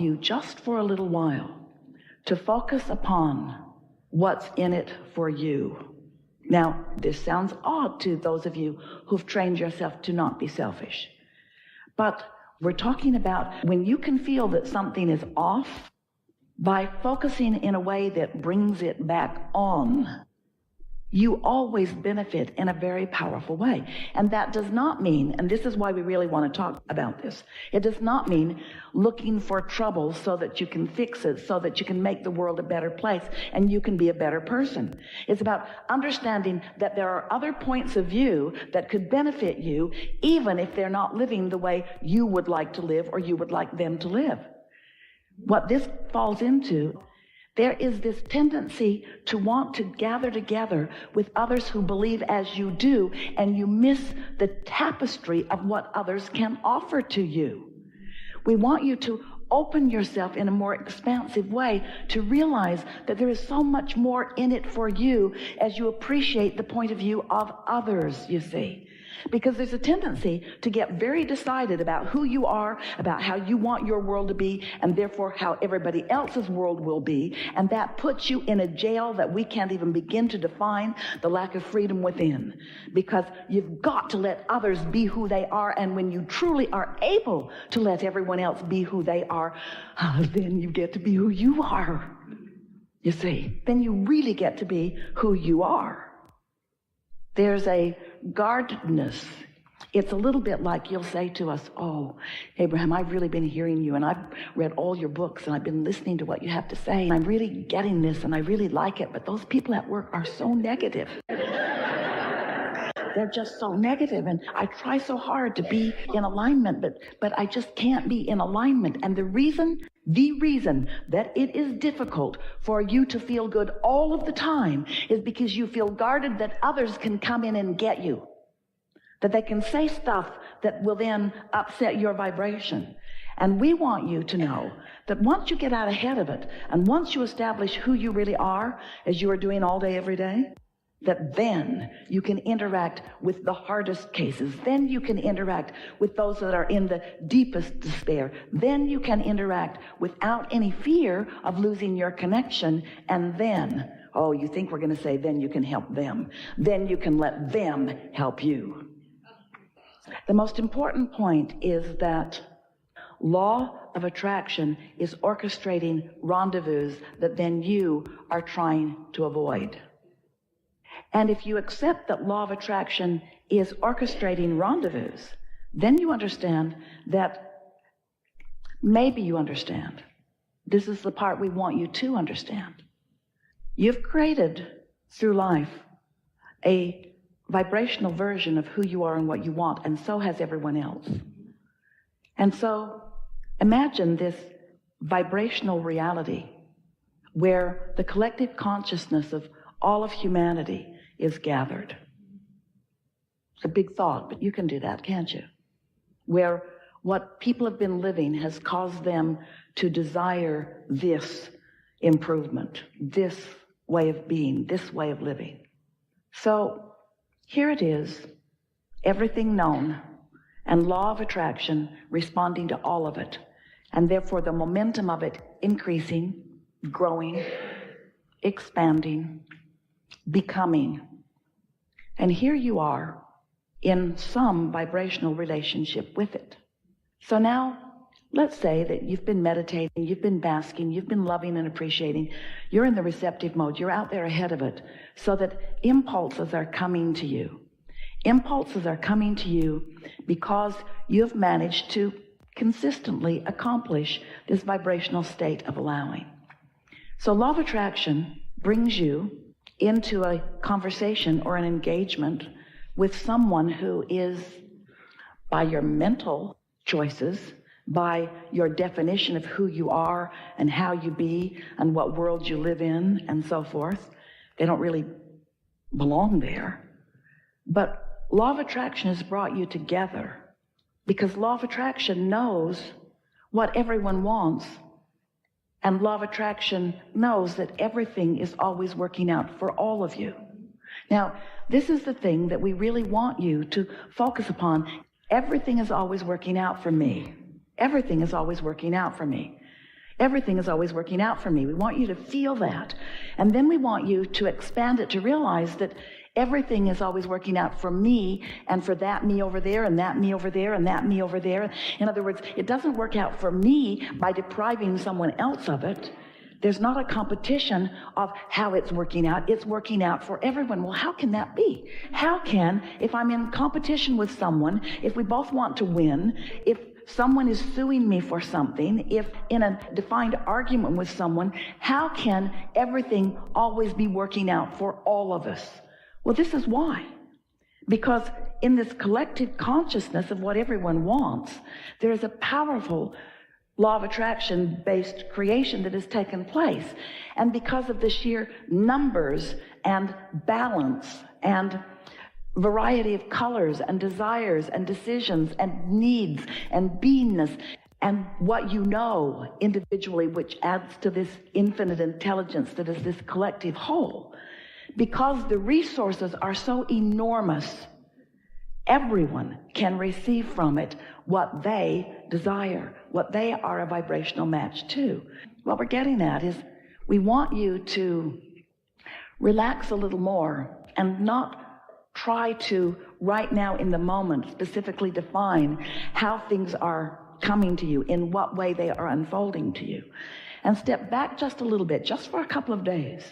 you just for a little while to focus upon what's in it for you. Now, this sounds odd to those of you who've trained yourself to not be selfish. But we're talking about when you can feel that something is off, by focusing in a way that brings it back on, you always benefit in a very powerful way. And that does not mean, and this is why we really want to talk about this, it does not mean looking for trouble so that you can fix it, so that you can make the world a better place and you can be a better person. It's about understanding that there are other points of view that could benefit you, even if they're not living the way you would like to live or you would like them to live. What this falls into, there is this tendency to want to gather together with others who believe as you do, and you miss the tapestry of what others can offer to you. We want you to open yourself in a more expansive way to realize that there is so much more in it for you as you appreciate the point of view of others, you see. Because there's a tendency to get very decided about who you are, about how you want your world to be, and therefore how everybody else's world will be. And that puts you in a jail that we can't even begin to define, the lack of freedom within. Because you've got to let others be who they are, and when you truly are able to let everyone else be who they are, then you get to be who you are. You see, then you really get to be who you are. There's a guardedness. It's a little bit like you'll say to us, oh, Abraham, I've really been hearing you, and I've read all your books, and I've been listening to what you have to say, and I'm really getting this, and I really like it, but those people at work are so negative. They're just so negative, and I try so hard to be in alignment, but I just can't be in alignment. And the reason that it is difficult for you to feel good all of the time is because you feel guarded that others can come in and get you, that they can say stuff that will then upset your vibration. And we want you to know that once you get out ahead of it, and once you establish who you really are, as you are doing all day, every day, that then you can interact with the hardest cases. Then you can interact with those that are in the deepest despair. Then you can interact without any fear of losing your connection. And then, oh, you think we're going to say, then you can help them. Then you can let them help you. The most important point is that law of attraction is orchestrating rendezvous that then you are trying to avoid. And if you accept that law of attraction is orchestrating rendezvous, then you understand that, maybe you understand, this is the part we want you to understand. You've created through life a vibrational version of who you are and what you want, and so has everyone else. And so imagine this vibrational reality where the collective consciousness of all of humanity is gathered. It's a big thought, but you can do that, can't you? Where what people have been living has caused them to desire this improvement, this way of being, this way of living. So here it is, everything known, and law of attraction responding to all of it, and therefore the momentum of it increasing, growing, expanding, becoming. And here you are in some vibrational relationship with it. So now, let's say that you've been meditating, you've been basking, you've been loving and appreciating. You're in the receptive mode. You're out there ahead of it so that impulses are coming to you. Impulses are coming to you because you've managed to consistently accomplish this vibrational state of allowing. So law of attraction brings you into a conversation or an engagement with someone who is, by your mental choices, by your definition of who you are and how you be and what world you live in and so forth, they don't really belong there. But law of attraction has brought you together because law of attraction knows what everyone wants. And law of attraction knows that everything is always working out for all of you. Now, this is the thing that we really want you to focus upon. Everything is always working out for me. Everything is always working out for me. Everything is always working out for me. We want you to feel that. And then we want you to expand it to realize that everything is always working out for me and for that me over there and that me over there and that me over there. In other words, it doesn't work out for me by depriving someone else of it. There's not a competition of how it's working out. It's working out for everyone. Well, how can that be? How can, if I'm in competition with someone, if we both want to win, if someone is suing me for something, if in a defined argument with someone, how can everything always be working out for all of us? Well, this is why. Because in this collective consciousness of what everyone wants, there is a powerful law of attraction-based creation that has taken place. And because of the sheer numbers and balance and variety of colors and desires and decisions and needs and beingness and what you know individually, which adds to this infinite intelligence that is this collective whole, because the resources are so enormous, everyone can receive from it what they desire, what they are a vibrational match to. What we're getting at is we want you to relax a little more and not try to, right now in the moment, specifically define how things are coming to you, in what way they are unfolding to you. And step back just a little bit, just for a couple of days,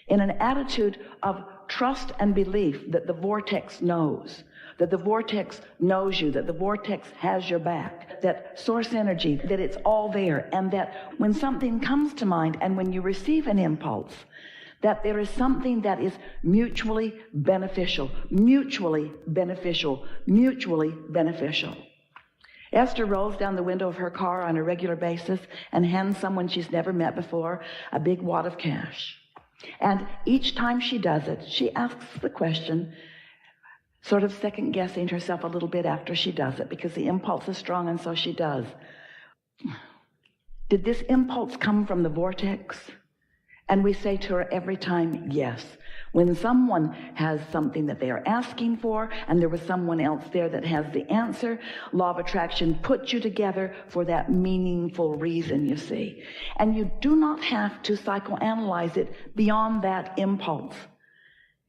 in an attitude of trust and belief that the vortex knows, that the vortex knows you, that the vortex has your back, that source energy, that it's all there, and that when something comes to mind and when you receive an impulse, that there is something that is mutually beneficial, mutually beneficial, mutually beneficial. Esther rolls down the window of her car on a regular basis and hands someone she's never met before a big wad of cash. And each time she does it, she asks the question, sort of second-guessing herself a little bit after she does it, because the impulse is strong, and so she does. Did this impulse come from the vortex? And we say to her every time, yes. When someone has something that they are asking for, and there was someone else there that has the answer, law of attraction puts you together for that meaningful reason, you see. And you do not have to psychoanalyze it beyond that impulse.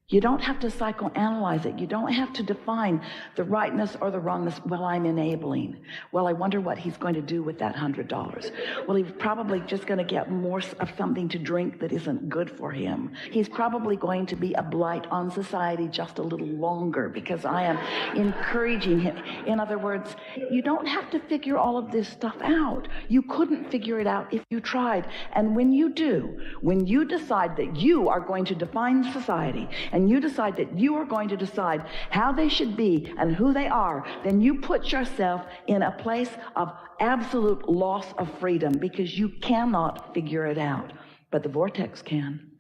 You don't have to psychoanalyze it. You don't have to define the rightness or the wrongness. Well, I'm enabling. Well, I wonder what he's going to do with that $100. Well, he's probably just going to get more of something to drink that isn't good for him. He's probably going to be a blight on society just a little longer because I am encouraging him. In other words, you don't have to figure all of this stuff out. You couldn't figure it out if you tried. And when you do, when you decide that you are going to define society, and you decide that you are going to decide how they should be and who they are, then you put yourself in a place of absolute loss of freedom, because you cannot figure it out. But the vortex can.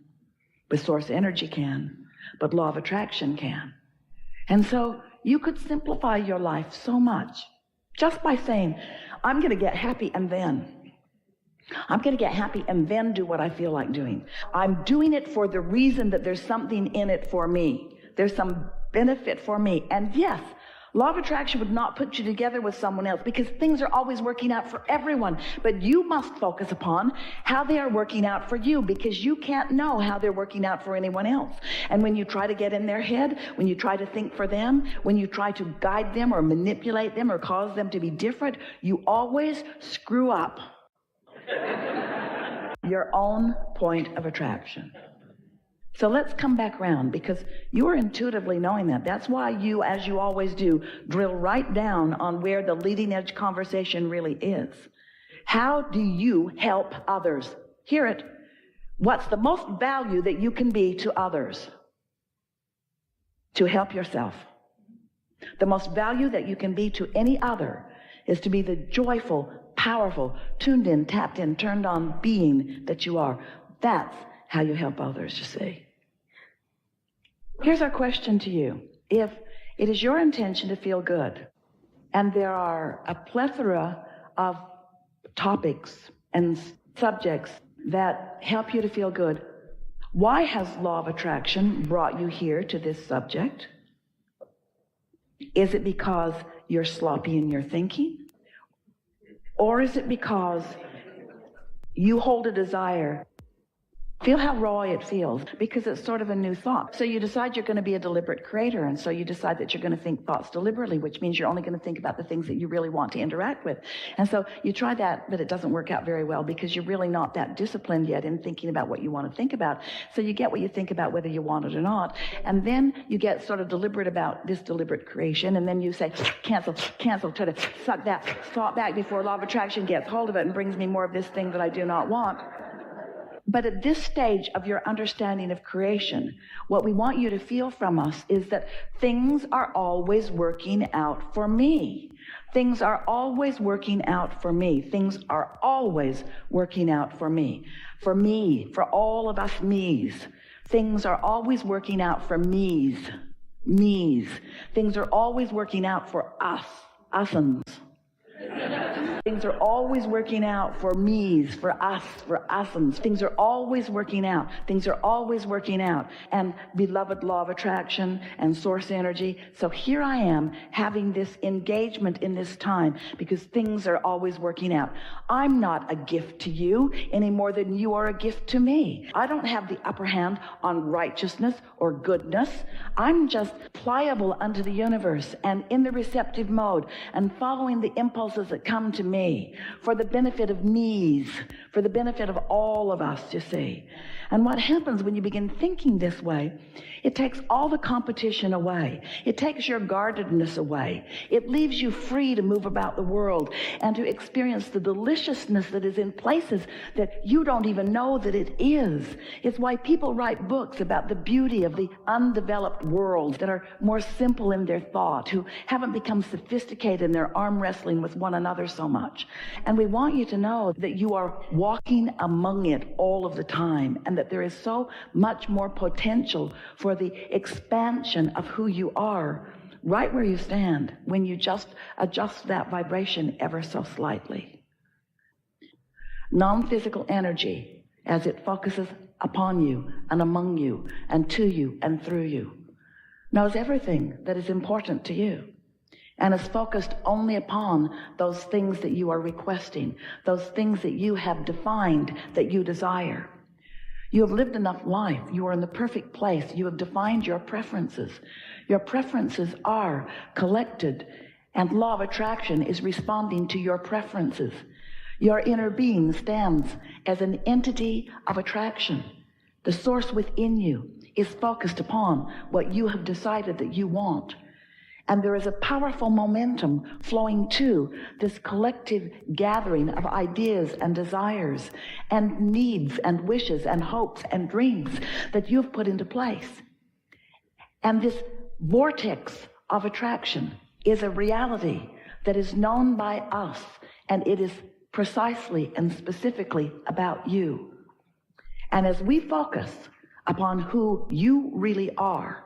But source energy can. But law of attraction can. And so you could simplify your life so much just by saying, I'm going to get happy and then. I'm going to get happy and then do what I feel like doing. I'm doing it for the reason that there's something in it for me. There's some benefit for me. And yes, law of attraction would not put you together with someone else, because things are always working out for everyone. But you must focus upon how they are working out for you, because you can't know how they're working out for anyone else. And when you try to get in their head, when you try to think for them, when you try to guide them or manipulate them or cause them to be different, you always screw up your own point of attraction. So let's come back around, because you are intuitively knowing that. That's why you, as you always do, drill right down on where the leading edge conversation really is. How do you help others? Hear it. What's the most value that you can be to others? To help yourself. The most value that you can be to any other is to be the joyful, powerful, tuned in, tapped in, turned on being that you are. That's how you help others, you see. Here's our question to you. If it is your intention to feel good, and there are a plethora of topics and subjects that help you to feel good, why has law of attraction brought you here to this subject? Is it because you're sloppy in your thinking? Or is it because You hold a desire. Feel how raw it feels, because it's sort of a new thought. So you decide you're going to be a deliberate creator, and so you decide that you're going to think thoughts deliberately, which means you're only going to think about the things that you really want to interact with. And so you try that, but it doesn't work out very well because you're really not that disciplined yet in thinking about what you want to think about. So you get what you think about whether you want it or not. And then you get sort of deliberate about this deliberate creation, and then you say, cancel, try to suck that thought back before law of attraction gets hold of it and brings me more of this thing that I do not want. But at this stage of your understanding of creation, what we want you to feel from us is that things are always working out for me. Things are always working out for me. Things are always working out for me. For me, for all of us me's. Things are always working out for me's. Me's. Things are always working out for us. Us'ns. Things are always working out for me's, for us, for us'ns. Things are always working out. Things are always working out. And beloved law of attraction and source energy. So here I am having this engagement in this time because things are always working out. I'm not a gift to you any more than you are a gift to me. I don't have the upper hand on righteousness or goodness. I'm just pliable unto the universe and in the receptive mode and following the impulses that come to me for the benefit of me's, for the benefit of all of us, you see. And what happens when you begin thinking this way, it takes all the competition away. It takes your guardedness away. It leaves you free to move about the world and to experience the deliciousness that is in places that you don't even know that it is. It's why people write books about the beauty of the undeveloped worlds that are more simple in their thought, who haven't become sophisticated in their arm wrestling with one another so much. And we want you to know that you are walking among it all of the time, and that there is so much more potential for the expansion of who you are right where you stand when you just adjust that vibration ever so slightly. Non-physical energy, as it focuses upon you and among you and to you and through you, knows everything that is important to you and is focused only upon those things that you are requesting, those things that you have defined that you desire. You have lived enough life. You are in the perfect place. You have defined your preferences. Your preferences are collected, and law of attraction is responding to your preferences. Your inner being stands as an entity of attraction. The source within you is focused upon what you have decided that you want. And there is a powerful momentum flowing to this collective gathering of ideas and desires and needs and wishes and hopes and dreams that you've put into place. And this vortex of attraction is a reality that is known by us, and it is precisely and specifically about you. And as we focus upon who you really are,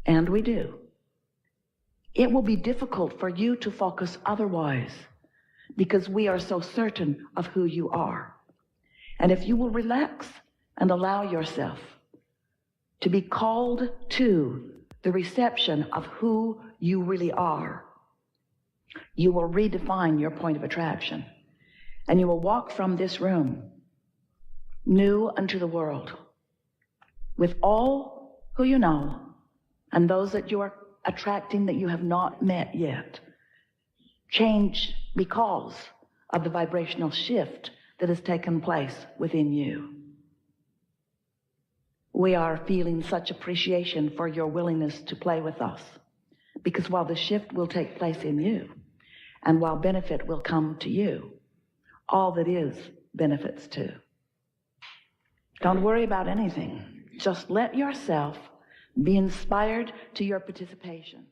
and we do, it will be difficult for you to focus otherwise because we are so certain of who you are. And if you will relax and allow yourself to be called to the reception of who you really are, you will redefine your point of attraction, and you will walk from this room new unto the world with all who you know and those that you are attracting that you have not met yet, change because of the vibrational shift that has taken place within you. We are feeling such appreciation for your willingness to play with us, because while the shift will take place in you, and while benefit will come to you, all that is benefits too. Don't worry about anything. Just let yourself be inspired to your participation.